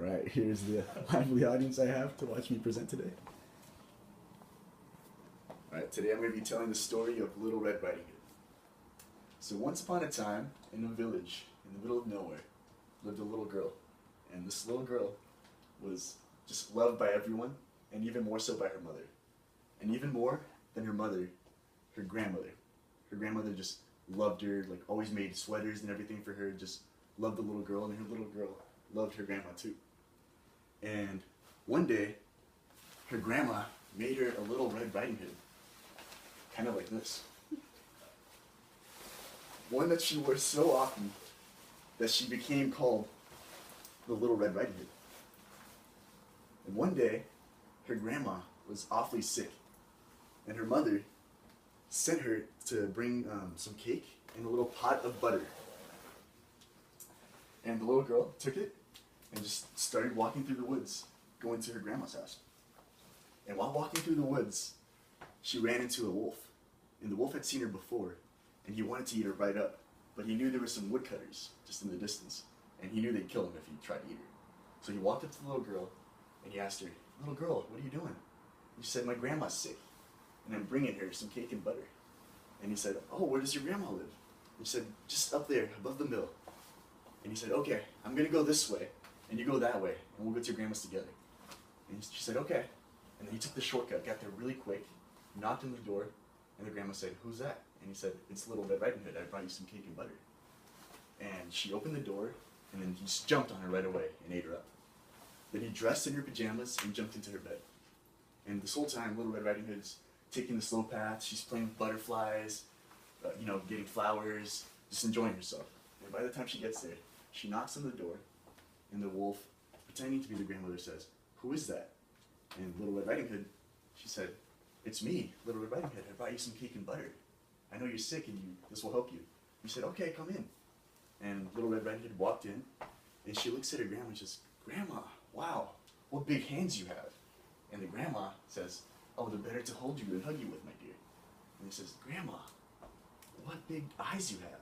Alright, here's the lively audience I have to watch me present today. Alright, today I'm going to be telling the story of Little Red Riding Hood. So once upon a time, in a village in the middle of nowhere, lived a little girl. And this little girl was just loved by everyone, and even more so by her mother. And even more than her mother, her grandmother. Her grandmother just loved her, like always made sweaters and everything for her, just loved the little girl, and her little girl loved her grandma too. And one day, her grandma made her a little Red Riding Hood, kind of like this. One that she wore so often that she became called the Little Red Riding Hood. And one day, her grandma was awfully sick, and her mother sent her to bring some cake and a little pot of butter. And the little girl took it and just started walking through the woods, going to her grandma's house. And while walking through the woods, she ran into a wolf. And the wolf had seen her before, and he wanted to eat her right up. But he knew there were some woodcutters just in the distance, and he knew they'd kill him if he tried to eat her. So he walked up to the little girl, and he asked her, "Little girl, what are you doing?" And she said, "My grandma's sick, and I'm bringing her some cake and butter." And he said, "Oh, where does your grandma live?" And she said, "Just up there, above the mill." And he said, "Okay, I'm going to go this way, and you go that way, and we'll go to your grandma's together." And she said, "Okay." And then he took the shortcut, got there really quick, knocked on the door, and the grandma said, "Who's that?" And he said, "It's Little Red Riding Hood. I brought you some cake and butter." And she opened the door, and then he just jumped on her right away and ate her up. Then he dressed in her pajamas and jumped into her bed. And this whole time, Little Red Riding Hood's taking the slow path. She's playing with butterflies, getting flowers, just enjoying herself. And by the time she gets there, she knocks on the door, and the wolf, pretending to be the grandmother, says, "Who is that?" And Little Red Riding Hood, she said, "It's me, Little Red Riding Hood. I brought you some cake and butter. I know you're sick, and this will help you." He said, "Okay, come in." And Little Red Riding Hood walked in, and she looks at her grandma and says, "Grandma, wow, what big hands you have." And the grandma says, "Oh, the better to hold you and hug you with, my dear." And he says, "Grandma, what big eyes you have."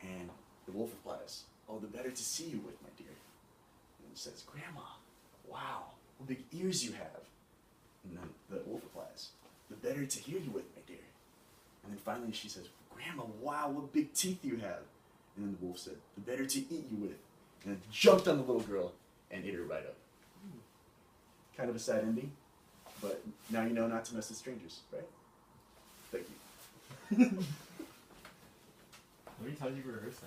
And the wolf replies, "Oh, the better to see you with, my dear." And he says, "Grandma, wow, what big ears you have." And then the wolf replies, "The better to hear you with, my dear." And then finally she says, "Grandma, wow, what big teeth you have." And then the wolf said, "The better to eat you with." And then jumped on the little girl and ate her right up. Kind of a sad ending, but now you know not to mess with strangers, right? Thank you. How many times you rehearsed that?